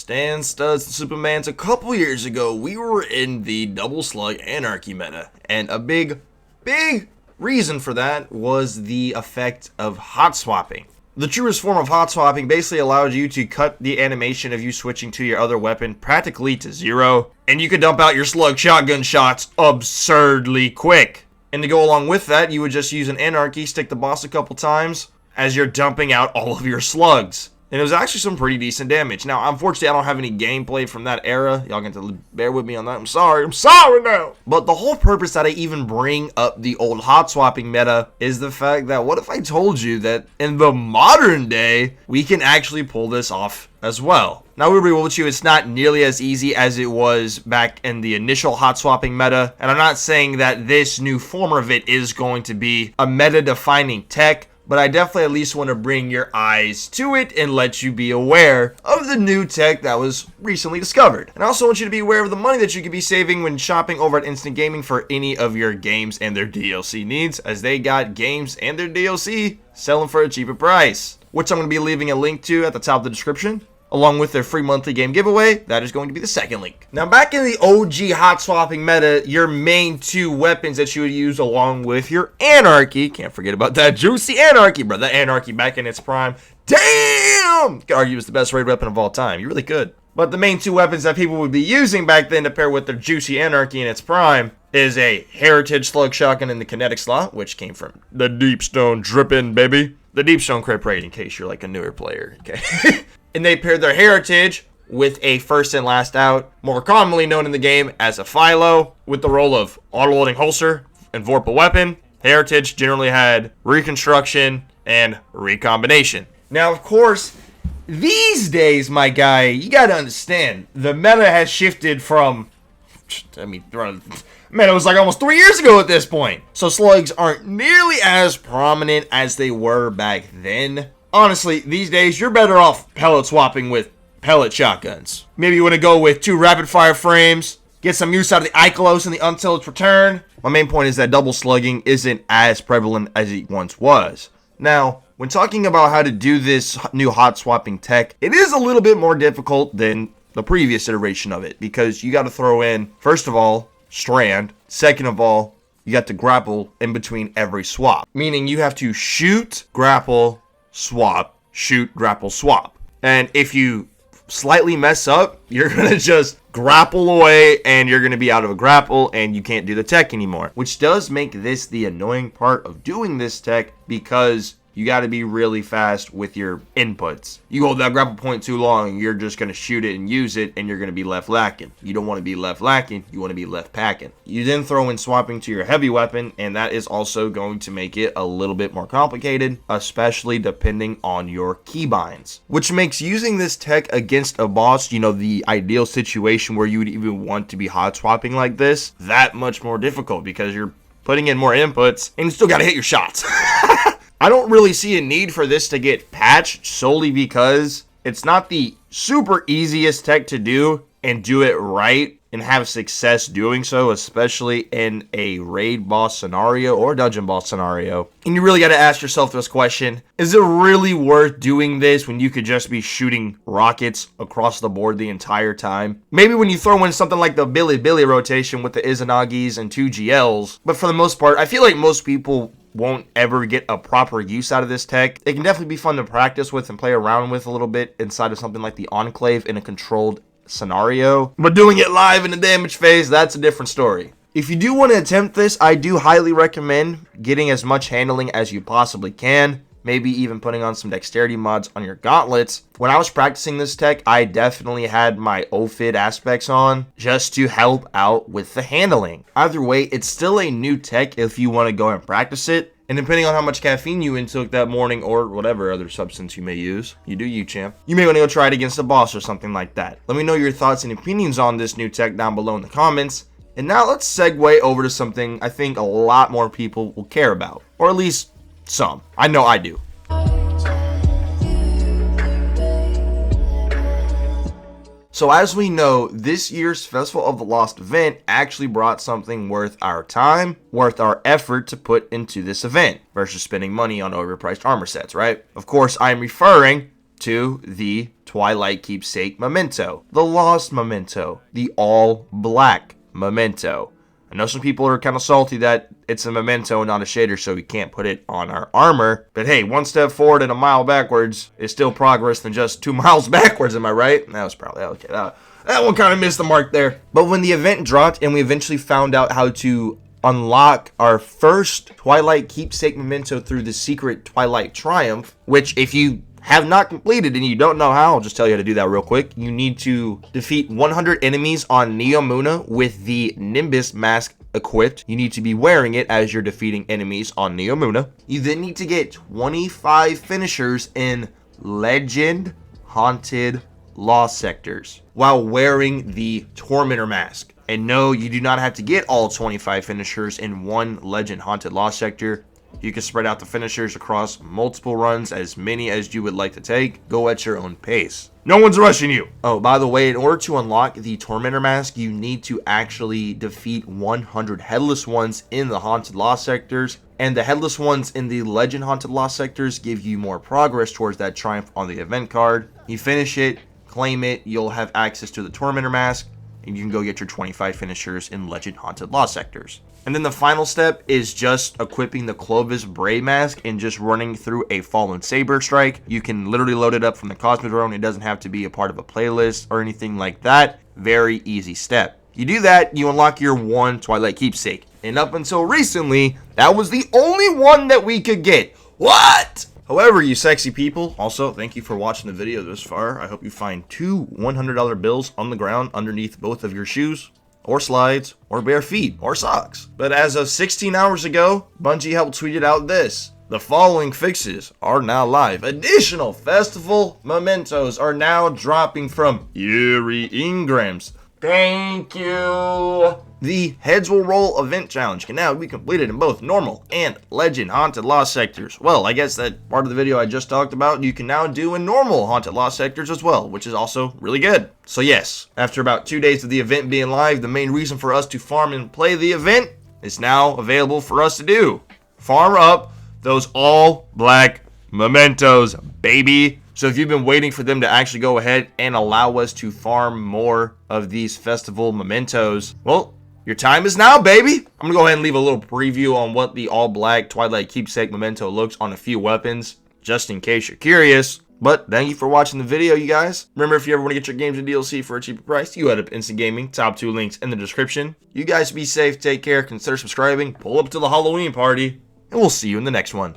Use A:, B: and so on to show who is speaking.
A: Stan, Studs, and Supermans, a couple years ago, we were in the double slug anarchy meta, and a big reason for that was the effect of hot swapping. The truest form of hot swapping basically allowed you to cut the animation of you switching to your other weapon practically to zero, and you could dump out your slug shotgun shots absurdly quick. And to go along with that, you would just use an anarchy, stick the boss a couple times as you're dumping out all of your slugs. And it was actually some pretty decent damage. Now, unfortunately, I don't have any gameplay from that era. Y'all got to bear with me on that. I'm sorry now. But the whole purpose that I even bring up the old hot swapping meta is the fact that what if I told you that in the modern day, we can actually pull this off as well. Now, we'll be with you, it's not nearly as easy as it was back in the initial hot swapping meta. And I'm not saying that this new form of it is going to be a meta-defining tech, but I definitely at least want to bring your eyes to it and let you be aware of the new tech that was recently discovered. And I also want you to be aware of the money that you could be saving when shopping over at Instant Gaming for any of your games and their DLC needs, as they got games and their DLC selling for a cheaper price, which I'm going to be leaving a link to at the top of the description, along with their free monthly game giveaway. That is going to be the second link. Now, back in the OG hot swapping meta, your main two weapons that you would use along with your anarchy, can't forget about that juicy anarchy, bro. That anarchy back in its prime, damn! You could argue it was the best raid weapon of all time. You really could. But the main two weapons that people would be using back then to pair with their juicy anarchy in its prime is a heritage slug shotgun in the kinetic slot, which came from the Deepstone dripping, baby. The Deepstone crit raid, in case you're like a newer player, okay? And they paired their heritage with a first and last out, more commonly known in the game as a Philo, with the role of auto-loading holster and Vorpal weapon. Heritage generally had reconstruction and recombination. Now, of course, these days, my guy, you gotta understand, the meta has shifted from, it was like almost 3 years ago at this point. So slugs aren't nearly as prominent as they were back then. Honestly, these days, you're better off pellet swapping with pellet shotguns. Maybe you want to go with 2 rapid fire frames, get some use out of the Ikelos and the Untilted Return. My main point is that double slugging isn't as prevalent as it once was. Now, when talking about how to do this new hot swapping tech, it is a little bit more difficult than the previous iteration of it, because you got to throw in, first of all, strand. Second of all, you got to grapple in between every swap, meaning you have to shoot, grapple, swap, shoot, grapple, swap. And if you slightly mess up, you're going to just grapple away and you're going to be out of a grapple and you can't do the tech anymore, which does make this the annoying part of doing this tech, because you got to be really fast with your inputs. You hold that grapple point too long, you're just going to shoot it and use it, and you're going to be left lacking. You don't want to be left lacking, you want to be left packing. You then throw in swapping to your heavy weapon, and that is also going to make it a little bit more complicated, especially depending on your keybinds. Which makes using this tech against a boss, the ideal situation where you would even want to be hot swapping like this, that much more difficult, because you're putting in more inputs, and you still got to hit your shots. I don't really see a need for this to get patched, solely because it's not the super easiest tech to do and do it right and have success doing so, especially in a raid boss scenario or dungeon boss scenario. And you really got to ask yourself this question: is it really worth doing this when you could just be shooting rockets across the board the entire time? Maybe when you throw in something like the Billy rotation with the Izanagis and 2 GLs, but for the most part, I feel like most people won't ever get a proper use out of this tech. It can definitely be fun to practice with and play around with a little bit inside of something like the Enclave in a controlled scenario, but doing it live in the damage phase, that's a different story. If you do want to attempt this, I do highly recommend getting as much handling as you possibly can. Maybe even putting on some dexterity mods on your gauntlets. When I was practicing this tech, I definitely had my OFID aspects on just to help out with the handling. Either way, it's still a new tech if you want to go and practice it. And depending on how much caffeine you intook that morning or whatever other substance you may use, you do you, champ. You may want to go try it against a boss or something like that. Let me know your thoughts and opinions on this new tech down below in the comments. And now let's segue over to something I think a lot more people will care about. Or at least some. I know I do. So as we know, this year's Festival of the Lost event actually brought something worth our time, worth our effort to put into this event, versus spending money on overpriced armor sets, right? Of course, I'm referring to the Twilight Keepsake memento, the lost memento, the all black memento. I know some people are kind of salty that it's a memento, not a shader, so we can't put it on our armor. But hey, one step forward and a mile backwards is still progress than just 2 miles backwards, am I right? That was probably okay. That one kind of missed the mark there. But when the event dropped and we eventually found out how to unlock our first Twilight Keepsake memento through the secret Twilight Triumph, which if you have not completed and you don't know how, I'll just tell you how to do that real quick. You need to defeat 100 enemies on Neomuna with the Nimbus mask equipped. You need to be wearing it as you're defeating enemies on Neomuna. You then need to get 25 finishers in Legend Haunted Lost sectors while wearing the Tormentor mask. And no, you do not have to get all 25 finishers in one Legend Haunted Lost sector. You can spread out the finishers across multiple runs, as many as you would like to take. Go at your own pace. No one's rushing you. Oh, by the way, in order to unlock the Tormentor mask, you need to actually defeat 100 Headless Ones in the Haunted Lost sectors. And the Headless Ones in the Legend Haunted Lost sectors give you more progress towards that triumph on the event card. You finish it, claim it, you'll have access to the Tormentor mask, and you can go get your 25 finishers in Legend Haunted Lost sectors. And then the final step is just equipping the Clovis Bray mask and just running through a Fallen Saber strike. You can literally load it up from the Cosmodrome. It doesn't have to be a part of a playlist or anything like that. Very easy step. You do that, you unlock your one Twilight Keepsake. And up until recently, that was the only one that we could get. What? However, you sexy people, also thank you for watching the video this far. I hope you find 2 $100 bills on the ground underneath both of your shoes, or slides, or bare feet, or socks. But as of 16 hours ago, Bungie helped tweet out this: the following fixes are now live. Additional festival mementos are now dropping from Yuri Ingrams. Thank you. The Heads Will Roll event challenge can now be completed in both normal and Legend Haunted Lost sectors. Well, I guess that part of the video I just talked about, you can now do in normal Haunted Lost sectors as well, which is also really good. So yes, after about 2 days of the event being live, the main reason for us to farm and play the event is now available for us to do. Farm up those all black mementos, baby. So if you've been waiting for them to actually go ahead and allow us to farm more of these festival mementos, well, your time is now, baby. I'm going to go ahead and leave a little preview on what the all-black Twilight Keepsake memento looks on a few weapons, just in case you're curious. But thank you for watching the video, you guys. Remember, if you ever want to get your games and DLC for a cheaper price, you head up Instant Gaming. Top 2 links in the description. You guys be safe, take care, consider subscribing, pull up to the Halloween party, and we'll see you in the next one.